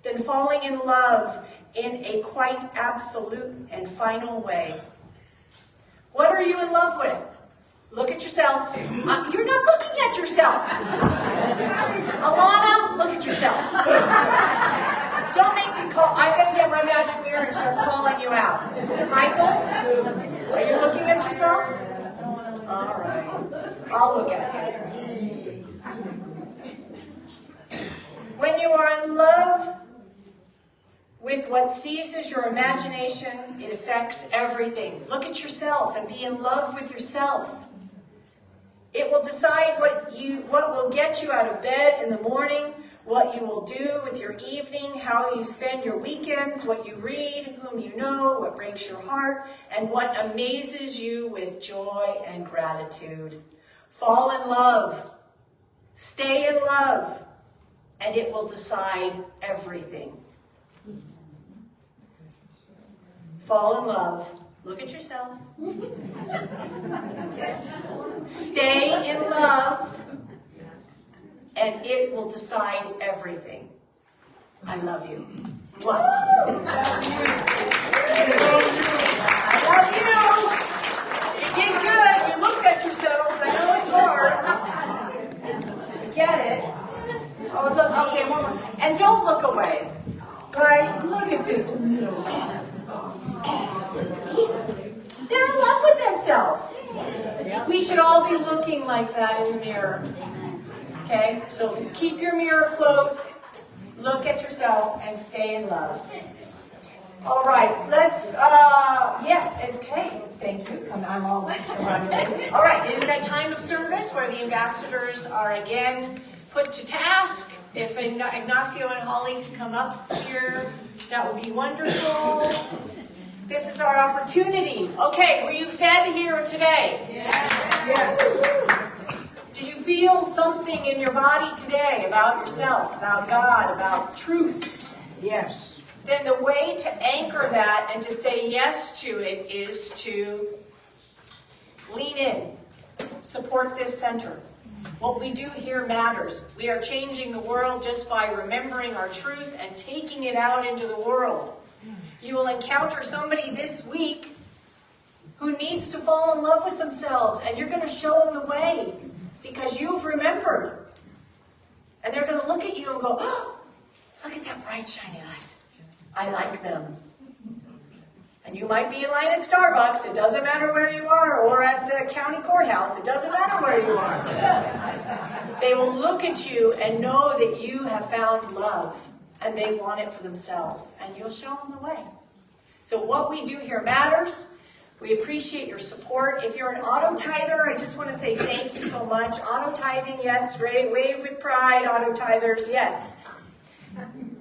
than falling in love in a quite absolute and final way. What are you in love with? Look at yourself. You're not looking at yourself. Alana, look at yourself. Don't make me call. I'm going to get my magic mirror and start calling you out. Michael, are you looking at yourself? All right. I'll look at you. When you are in love with what seizes your imagination, it affects everything. Look at yourself and be in love with yourself. It will decide what will get you out of bed in the morning, what you will do with your evening, how you spend your weekends, what you read, whom you know, what breaks your heart, and what amazes you with joy and gratitude. Fall in love. Stay in love. And it will decide everything. Fall in love. Look at yourself. Stay in love. And it will decide everything. I love you. Mwah. I love you. You did good. You looked at yourselves. I know it's hard. I get it. Oh, look, okay, one more. And don't look away. Right? Look at this little one. They're in love with themselves. We should all be looking like that in the mirror. Okay? So keep your mirror close, look at yourself, and stay in love. All right, let's, yes, it's okay. Thank you. I'm all running. All right, it is that time of service where the ambassadors are again put to task. If Ignacio and Holly could come up here, that would be wonderful. This is our opportunity. Okay, were you fed here today? Yeah. Did you feel something in your body today about yourself, about God, about truth? Yes. Then the way to anchor that and to say yes to it is to lean in, support this center. What we do here matters. We are changing the world just by remembering our truth and taking it out into the world. You will encounter somebody this week who needs to fall in love with themselves, and you're going to show them the way because you've remembered. And they're going to look at you and go, oh, look at that bright, shiny light. I like them. And you might be in line at Starbucks. It doesn't matter where you are, or at the county courthouse. It doesn't matter where you are. They will look at you and know that you have found love, and they want it for themselves, and you'll show them the way. So what we do here matters. We appreciate your support. If you're an auto-tither, I just want to say thank you so much. Auto-tithing, yes. Wave with pride, auto-tithers, yes.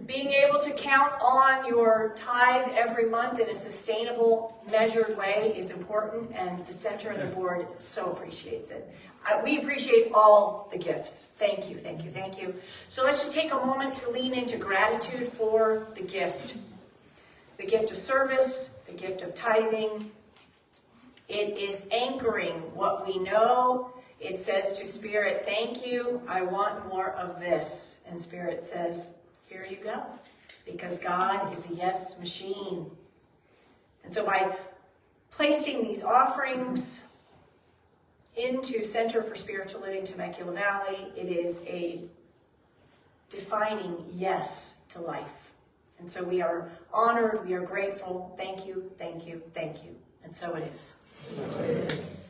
Being able to count on your tithe every month in a sustainable, measured way is important, and the center and the board so appreciates it. We appreciate all the gifts. Thank you, thank you, thank you. So let's just take a moment to lean into gratitude for the gift. The gift of service, the gift of tithing. It is anchoring what we know. It says to Spirit, thank you, I want more of this. And Spirit says, here you go. Because God is a yes machine. And so by placing these offerings into Center for Spiritual Living Temecula Valley, it is a defining yes to life. And so we are honored, we are grateful. Thank you, thank you, thank you. And so it is.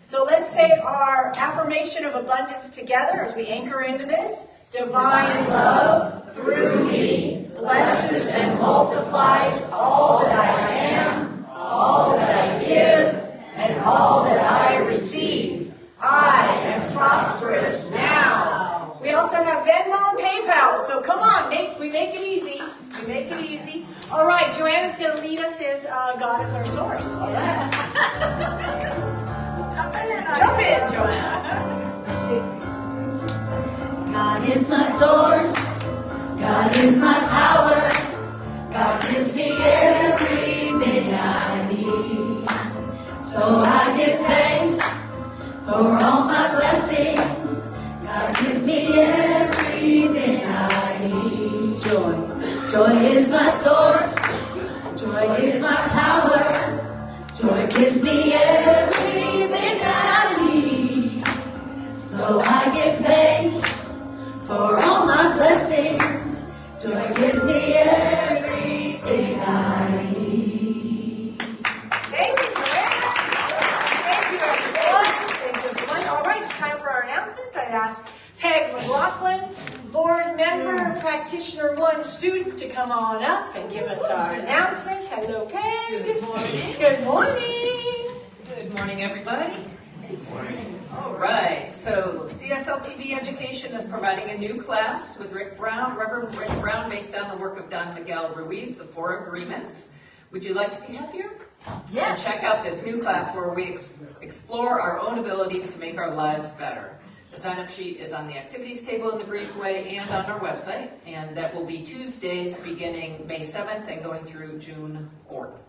So let's say our affirmation of abundance together as we anchor into this. Divine love through me blesses and multiplies all that I am, all that I give, and all that I receive. I am prosperous now. We also have Venmo and PayPal, so come on, we make it easy. We make it easy. All right, Joanna's going to lead us in God is our source. All right. Jump in, Joanna. God is my source. God is my power. God gives me everything I need. So I give thanks for all my blessings. God gives me Joy. Joy is my source. Joy is my power. Joy gives me everything that I need. So I give thanks for all my blessings. Joy gives me everything I need. Thank you, Joanna. Thank you, everyone. Thank you, everyone. All right, it's time for our announcements. I'd ask Peg McLaughlin, board member, practitioner 1 student, to come on up and give us our announcements. Hello, Peg. Good morning. Good morning. Good morning, everybody. Good morning. All right, so CSL TV Education is providing a new class with Reverend Rick Brown, based on the work of Don Miguel Ruiz, the 4 Agreements. Would you like to be happier? Yeah. And check out this new class where we explore our own abilities to make our lives better. The sign-up sheet is on the activities table in the breezeway and on our website, and that will be Tuesdays beginning May 7th and going through June 4th.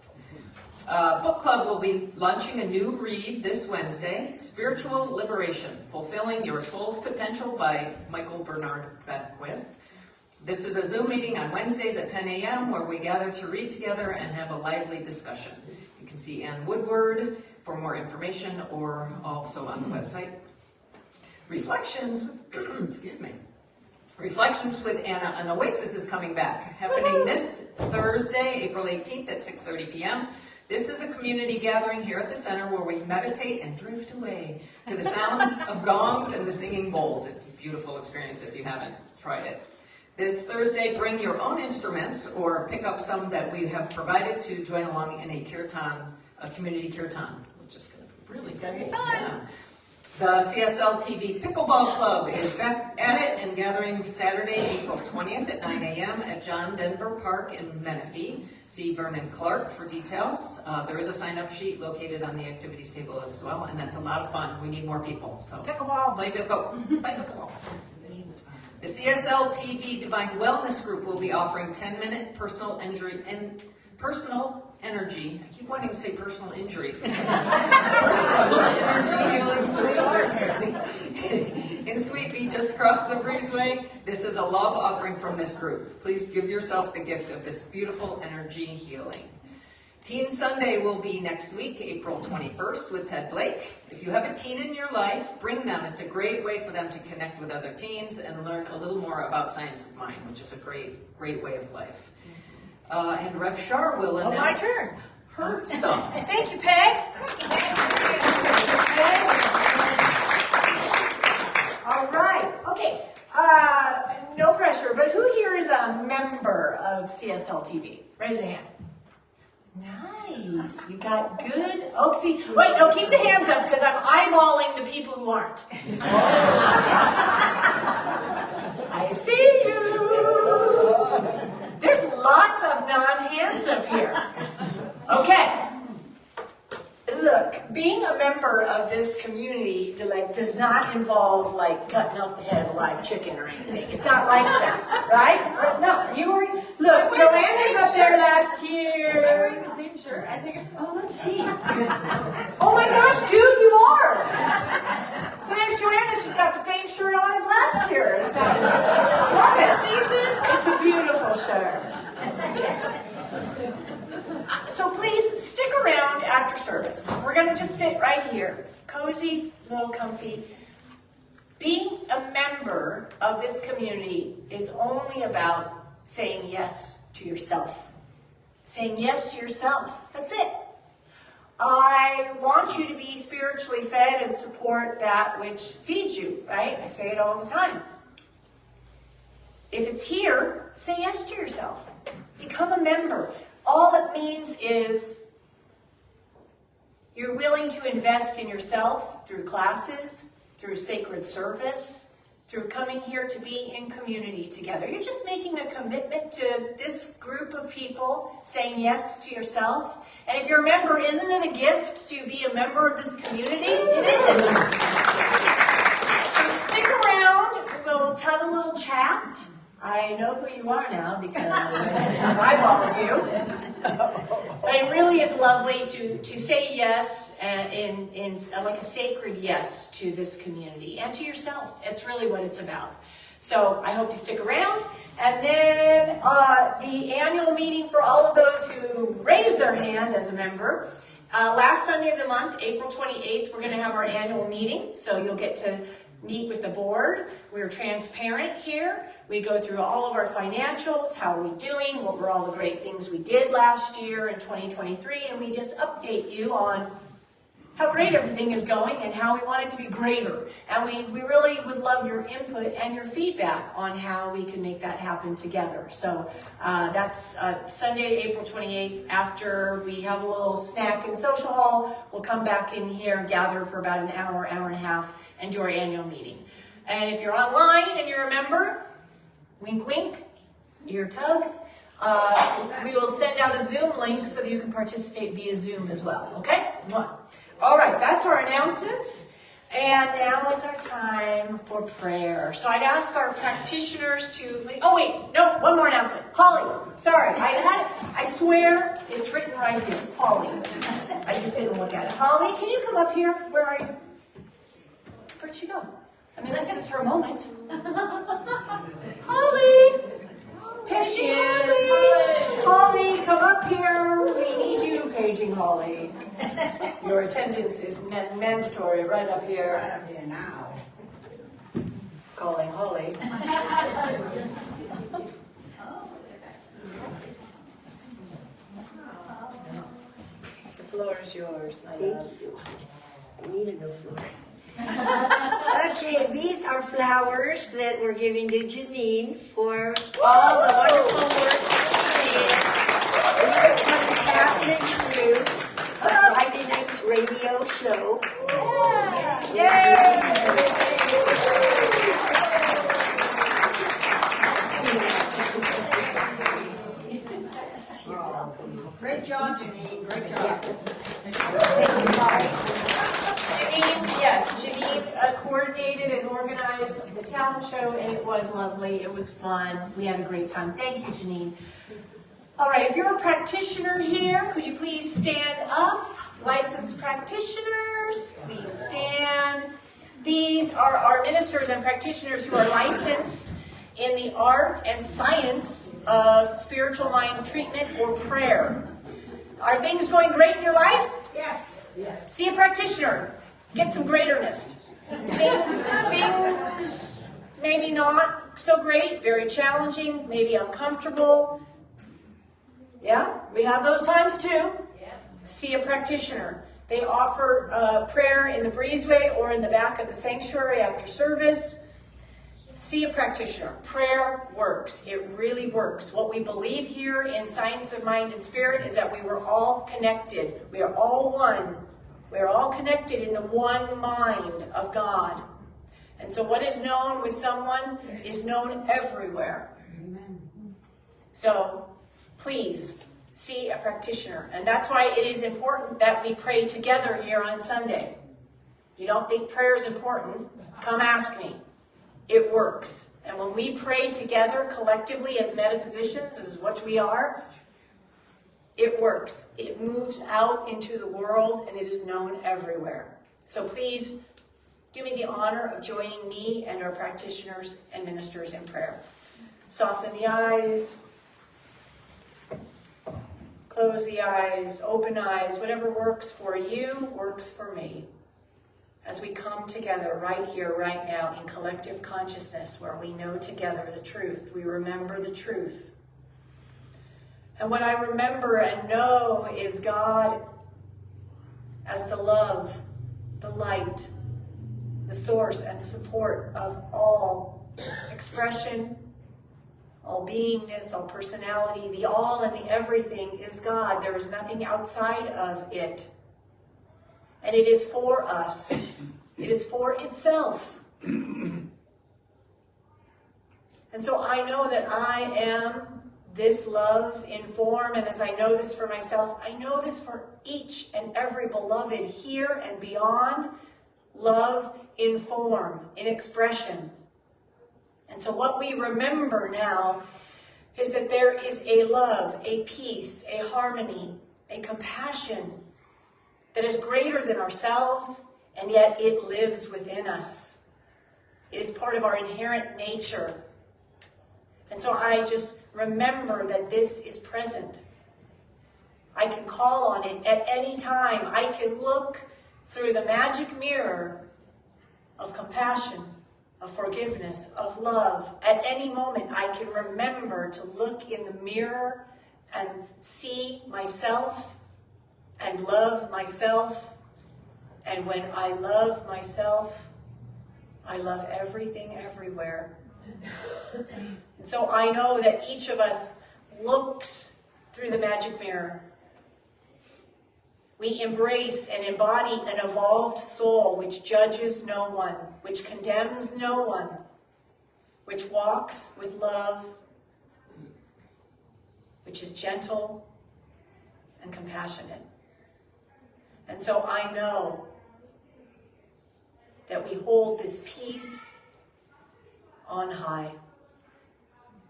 Book Club will be launching a new read this Wednesday, Spiritual Liberation, Fulfilling Your Soul's Potential by Michael Bernard Beckwith. This is a Zoom meeting on Wednesdays at 10 a.m. where we gather to read together and have a lively discussion. You can see Ann Woodward for more information, or also on the website. Reflections, excuse me. Reflections with Anna and Oasis is coming back, happening this Thursday, April 18th at 6:30 p.m. This is a community gathering here at the center where we meditate and drift away to the sounds of gongs and the singing bowls. It's a beautiful experience if you haven't tried it. This Thursday, bring your own instruments or pick up some that we have provided to join along in a kirtan, a community kirtan, which is going to be really Very cool. fun. Yeah. The CSL TV Pickleball Club is back at it and gathering Saturday, April 20th at 9 a.m. at John Denver Park in Menifee. See Vernon Clark for details. There is a sign-up sheet located on the activities table as well, and that's a lot of fun. We need more people. So Pickleball. Play pickleball. The CSL TV Divine Wellness Group will be offering 10-minute personal energy. I keep wanting to say personal injury. Personal energy healing services in Sweet Pea, just across the breezeway. This is a love offering from this group. Please give yourself the gift of this beautiful energy healing. Teen Sunday will be next week, April 21st, with Ted Blake. If you have a teen in your life, bring them. It's a great way for them to connect with other teens and learn a little more about science of mind, which is a great way of life. And Rev Shar will announce my turn. her stuff. Thank you, Peg. All right. Okay. No pressure, but who here is a member of CSL TV? Raise your hand. Nice. We got good. Oh, see. Wait, no, keep the hands up because I'm eyeballing the people who aren't. I see you. There's lots of non-hands up here. Okay. Look, being a member of this community does not involve cutting off the head of a live chicken or anything. It's not like that, right? No, you were. Look, Joanna's up there last year. I'm wearing the same shirt. I think. Oh, let's see. Oh my gosh, dude, you are. So there's Joanna. She's got the same shirt on as last year. It's love it. It's a beautiful shirt. So please stick around after service. We're going to just sit right here, cozy, little comfy. Being a member of this community is only about saying yes to yourself. Saying yes to yourself. That's it. I want you to be spiritually fed and support that which feeds you, right? I say it all the time. If it's here, say yes to yourself. Become a member. All it means is you're willing to invest in yourself through classes, through sacred service, through coming here to be in community together. You're just making a commitment to this group of people, saying yes to yourself. And if you're a member, isn't it a gift to be a member of this community? It is. So stick around. We'll have a little chat. I know who you are now because I've eyeballed you. But it really is lovely to say yes in like a sacred yes to this community and to yourself. It's really what it's about. So I hope you stick around. And then The annual meeting for all of those who raised their hand as a member. Last Sunday of the month, April 28th, we're going to have our annual meeting. So you'll get to meet with the board. We're transparent here. We go through all of our financials, how are we doing, what were all the great things we did last year in 2023, and we just update you on how great everything is going and how we want it to be greater. And we really would love your input and your feedback on how we can make that happen together. So that's Sunday, April 28th. After we have a little snack in Social Hall, we'll come back in here, gather for about an hour, hour and a half, and do our annual meeting. And if you're online and you're a member, wink, wink, ear tug, we will send out a Zoom link so that you can participate via Zoom as well, okay? All right, that's our announcements. And now is our time for prayer. So I'd ask our practitioners to... Oh, wait, no, one more announcement. Holly, sorry, I swear it's written right here. Holly. I just didn't look at it. Holly, can you come up here? Where are you? Where'd she go? I mean, this is her moment. Holly! Paging Holly! Holly, come up here. We need you, Paging Holly. Your attendance is mandatory right up here. Right up here now. Calling Holly. The floor is yours, my love. Thank you. I need a new floor. Okay, these are flowers that we're giving to Janine for all the wonderful work that she did. From the cast and crew of Friday night's radio show. Yay! Great job, Janine. Great job. Janine coordinated and organized the talent show, and it was lovely. It was fun. We had a great time. Thank you, Janine. All right, if you're a practitioner here, could you please stand up? Licensed practitioners, please stand. These are our ministers and practitioners who are licensed in the art and science of spiritual mind treatment or prayer. Are things going great in your life? Yes. See a practitioner. Get some greaterness. Things maybe not so great, very challenging, maybe uncomfortable. Yeah, we have those times too. See a practitioner. They offer prayer in the breezeway or in the back of the sanctuary after service. See a practitioner. Prayer works. It really works. What we believe here in Science of Mind and Spirit is that we were all connected. We are all one. We are all connected in the one mind of God. And so what is known with someone is known everywhere. So please see a practitioner. And that's why it is important that we pray together here on Sunday. You don't think prayer is important? Come ask me. It works. And when we pray together collectively as metaphysicians, as what we are, it works. It moves out into the world and it is known everywhere. So please do me the honor of joining me and our practitioners and ministers in prayer. Soften the eyes. Close the eyes. Open eyes. Whatever works for you works for me. As we come together right here, right now, in collective consciousness, where we know together the truth, we remember the truth. And what I remember and know is God as the love, the light, the source and support of all expression, all beingness, all personality. The all and the everything is God. There is nothing outside of it. And it is for us. It is for itself. And so I know that I am this love in form, and as I know this for myself, I know this for each and every beloved here and beyond. Love in form, in expression. And so what we remember now is that there is a love, a peace, a harmony, a compassion that is greater than ourselves, and yet it lives within us. It is part of our inherent nature. And so I just remember that this is present. I can call on it at any time. I can look through the magic mirror of compassion, of forgiveness, of love. At any moment, I can remember to look in the mirror and see myself and love myself. And when I love myself, I love everything everywhere. And so I know that each of us looks through the magic mirror. We embrace and embody an evolved soul which judges no one, which condemns no one, which walks with love, which is gentle and compassionate. And so I know that we hold this peace on high.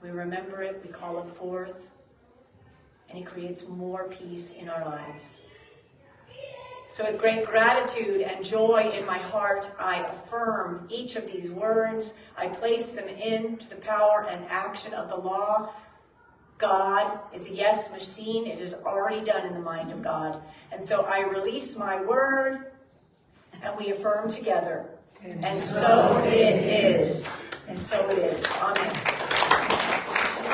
We remember it, we call it forth, and it creates more peace in our lives. So with great gratitude and joy in my heart, I affirm each of these words. I place them into the power and action of the law. God is a yes machine. It is already done in the mind of God. And so I release my word, and we affirm together. And so it is. And so it is. Amen.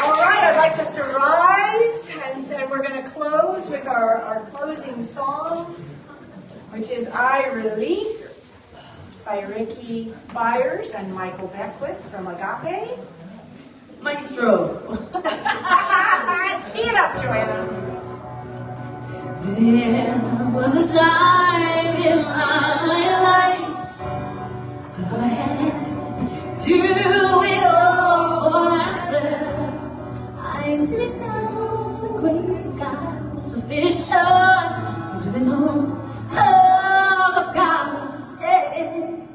All right, I'd like us to rise, and we're going to close with our closing song, which is I Release by Ricky Byers and Michael Beckwith from Agape. Maestro. Tee it up, Joanna. There was a time in my life I thought I had to do it all for myself. I didn't know the grace of God was sufficient. I didn't know love of God was dead.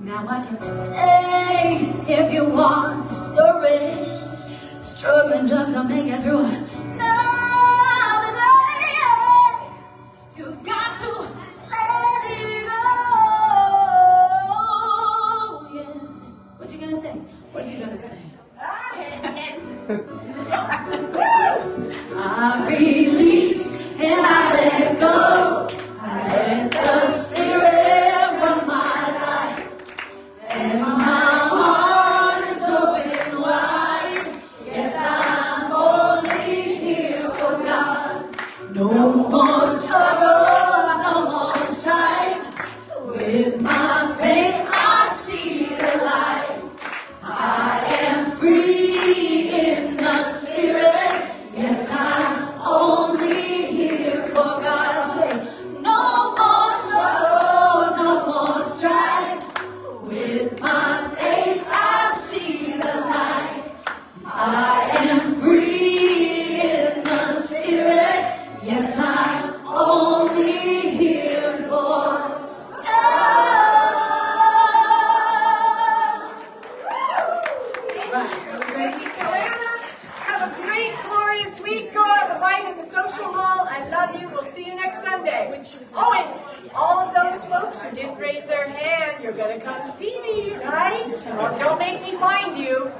Now I can say, if you are discouraged, struggling just to make it through another day, you've got to let it go. Yes. What you gonna say? What you gonna say? I release and I let go. I let the Spirit run my life, and my heart is open wide. Yes, I'm only here for God. No more struggle, no more strife. With my faith, I see the light. I am free in the Spirit. Yes, I'm only here for God. Say, no more struggle, no more strife. With my faith, I see the light. I am free in the Spirit. Yes, I'm only here for God. Right, Thank you, Joanna. Have a great, glorious week. Go out and bite in the social hall. I love you. We'll see you next Sunday. Oh, and all of those folks who didn't raise their hand, you're going to come see me, right? Or don't make me find you.